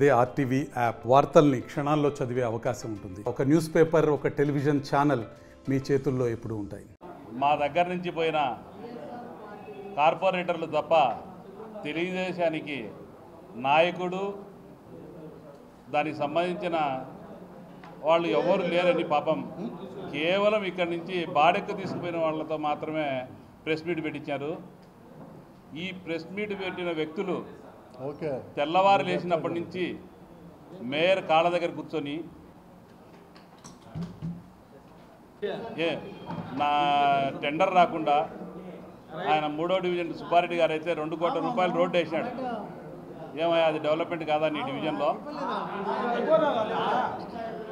అదే RTV app వార్తల్ని క్షణాల్లో చదివే అవకాశం ఉంటుంది. ఒక న్యూస్ పేపర్, ఒక టెలివిజన్ ఛానల్ మీ చేతుల్లో ఎప్పుడూ ఉంటాయి. మా దగ్గర నుంచి పోయిన కార్పొరేటర్లు తప్ప తెలుగుదేశానికి నాయకుడు దానికి సంబంధించిన వాళ్ళు ఎవరు లేరని పాపం కేవలం ఇక్కడి నుంచి బాడెక్కు తీసుకుపోయిన వాళ్ళతో మాత్రమే ప్రెస్ మీట్ పెట్టించారు. ఈ ప్రెస్ మీట్ పెట్టిన వ్యక్తులు తెల్లవారు లేచినప్పటి నుంచి మేయర్ కాళ్ళ దగ్గర కూర్చొని నా టెండర్ రాకుండా ఆయన 3వ డివిజన్ సుబ్బారెడ్డి గారు అయితే 2 కోట్ల రూపాయలు రోడ్డు వేసినాడు. ఏమయ్యా అది డెవలప్మెంట్ కాదా నీ డివిజన్లో?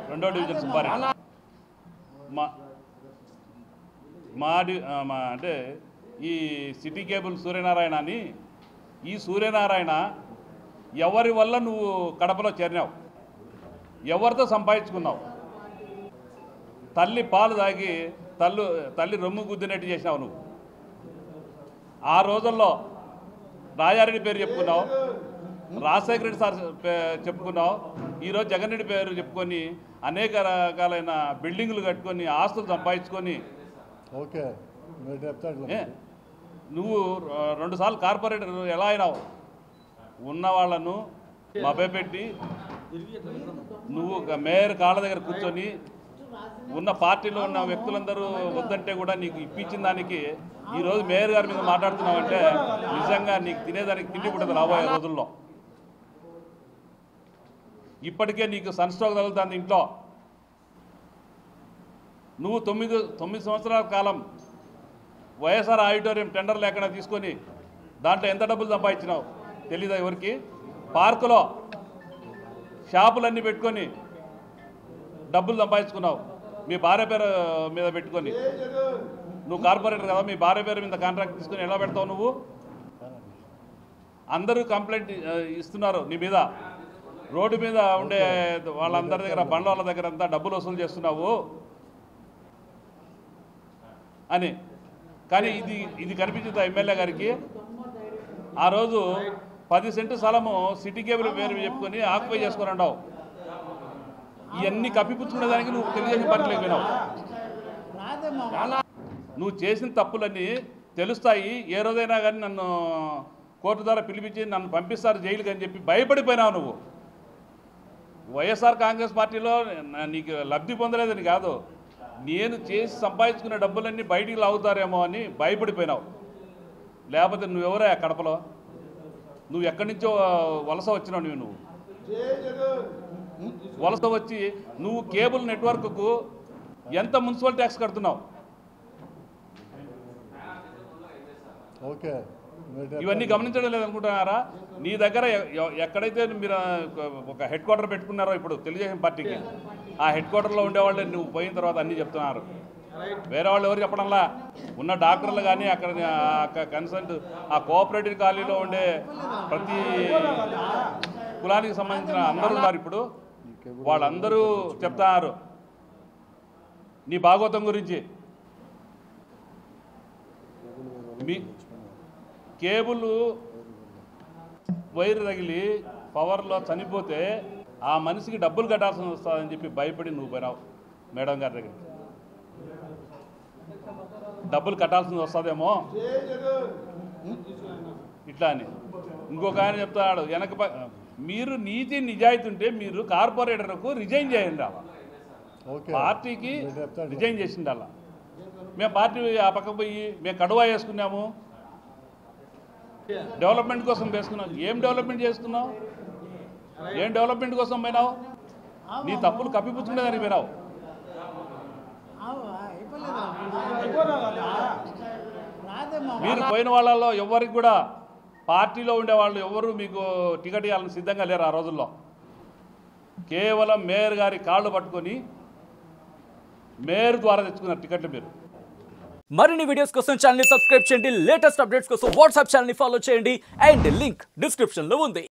2వ డివిజన్ సుబ్బారెడ్డి మా అంటే ఈ సిటీ కేబుల్ సూర్యనారాయణ అని, ఈ సూర్యనారాయణ ఎవరి వల్ల నువ్వు కడపలో చేరినావు? ఎవరితో సంపాదించుకున్నావు? తల్లి పాలు తాగి తల్లి రొమ్ము గుద్దినట్టు చేసినావు నువ్వు. ఆ రోజుల్లో రాజారెడ్డి పేరు చెప్పుకున్నావు, రాజశేఖర రెడ్డి సార్ చెప్పుకున్నావు. ఈరోజు జగన్ రెడ్డి పేరు చెప్పుకొని అనేక రకాలైన బిల్డింగులు కట్టుకొని ఆస్తులు సంపాదించుకొని నువ్వు 2 సార్లు కార్పొరేటర్ ఎలా అయినావు? ఉన్న వాళ్ళను మభ్యపెట్టి నువ్వు మేయర్ కాళ్ళ దగ్గర కూర్చొని ఉన్న పార్టీలో ఉన్న వ్యక్తులందరూ వద్దంటే కూడా నీకు ఇప్పించిన దానికి ఈరోజు మేయర్ గారి మీద మాట్లాడుతున్నావంటే నిజంగా నీకు తినేదానికి తిండి పుట్టదు రాబోయే రోజుల్లో. ఇప్పటికే నీకు సన్ స్ట్రోక్ తగులుతుంది ఇంట్లో. నువ్వు 9 సంవత్సరాల కాలం వైఎస్ఆర్ ఆడిటోరియం టెండర్ లేకుండా తీసుకొని దాంట్లో ఎంత డబ్బులు సంపాదించినావు తెలీదా ఎవరికి? పార్కులో షాపులన్నీ పెట్టుకొని డబ్బులు సంపాదించుకున్నావు మీ భార్య పేరు మీద పెట్టుకొని. నువ్వు కార్పొరేటర్ కదా, మీ భార్య పేరు మీద కాంట్రాక్ట్ తీసుకొని ఎలా పెడతావు నువ్వు? అందరూ కంప్లైంట్ ఇస్తున్నారు నీ మీద. రోడ్డు మీద ఉండే వాళ్ళందరి దగ్గర, బండ్ల వాళ్ళ దగ్గర అంతా డబ్బులు వసూలు చేస్తున్నావు అని. కానీ ఇది కనిపించింది ఎమ్మెల్యే గారికి. ఆ రోజు 10 సెంటు స్థలము సిటీ కేబుల్ పేరు చెప్పుకొని ఆక్యుపై చేసుకొని అంటావు. ఇవన్నీ కప్పిపుచ్చుకునే దానికి నువ్వు తెలుగుదేశం పార్టీలోకి పోయినావు. నువ్వు చేసిన తప్పులన్నీ తెలుస్తాయి. ఏ రోజైనా కానీ నన్ను కోర్టు ద్వారా పిలిపించి నన్ను పంపిస్తారు జైలుకి అని చెప్పి భయపడిపోయినావు నువ్వు. వైఎస్ఆర్ కాంగ్రెస్ పార్టీలో నీకు లబ్ధి పొందలేదని కాదు, నేను చేసి సంపాదించుకునే డబ్బులన్నీ బయటికి లాగుతారేమో అని భయపడిపోయినావు. లేకపోతే నువ్వెవరా కడపలో? నువ్వు ఎక్కడి నుంచో వలస వచ్చినావు. నువ్వు వలస వచ్చి నువ్వు కేబుల్ నెట్వర్క్కు ఎంత మున్సిపల్ ట్యాక్స్ కడుతున్నావు? ఇవన్నీ గమనించడం లేదనుకుంటున్నారా? నీ దగ్గర ఎక్కడైతే మీరు ఒక హెడ్ క్వార్టర్ పెట్టుకున్నారో ఇప్పుడు తెలుగుదేశం పార్టీకి, ఆ హెడ్ క్వార్టర్లో ఉండేవాళ్ళే నువ్వు పోయిన తర్వాత అన్నీ చెప్తున్నారు. వేరే వాళ్ళు ఎవరు చెప్పడంలా, ఉన్న డాక్టర్లు కానీ అక్కడ కన్సల్ట్ ఆ కోఆపరేటివ్ కాలనీలో ఉండే ప్రతి కులానికి సంబంధించిన అందరూ ఉన్నారు. ఇప్పుడు వాళ్ళందరూ చెప్తున్నారు నీ భాగవతం గురించి. మీ కేబుల్ వైర్ తగిలి పవర్లో చనిపోతే ఆ మనిషికి డబ్బులు కట్టాల్సి వస్తుందని చెప్పి భయపడి నువ్వు పోయినావు మేడం గారి దగ్గరికి. డబ్బులు కట్టాల్సింది వస్తుందేమో ఇట్లా అని. ఇంకొక ఆయన చెప్తాడు వెనక మీరు నీతి నిజాయితీ ఉంటే మీరు కార్పొరేటర్కు రిజైన్ చేయండి. పార్టీకి రిజైన్ చేసింది అలా. మేము పార్టీ ఆ పక్క పోయి మేము కడువా వేసుకున్నాము, డెవలప్మెంట్ కోసం వేసుకున్నాం. ఏం డెవలప్మెంట్ చేసుకున్నావు? ఏం డెవలప్మెంట్ కోసం పోయినావు? నీ తప్పులు కప్పిపుచ్చుకునేదానికి పోయినావు. మీరు పోయిన వాళ్ళలో ఎవరికి కూడా పార్టీలో ఉండేవాళ్ళు ఎవరు మీకు టికెట్ ఇవ్వాలని సిద్ధంగా లేరు ఆ రోజుల్లో. కేవలం మేయర్ గారి కాళ్ళు పట్టుకొని మేయర్ ద్వారా తెచ్చుకున్న టికెట్లు మీరు. మరిన్ని వీడియోస్ కోసం ఛానల్ ని సబ్స్క్రైబ్ చేయండి. లేటెస్ట్ అప్డేట్స్ కోసం వాట్సాప్ ఛానల్ ని ఫాలో చేయండి. అండ్ లింక్ డిస్క్రిప్షన్ లో ఉంది.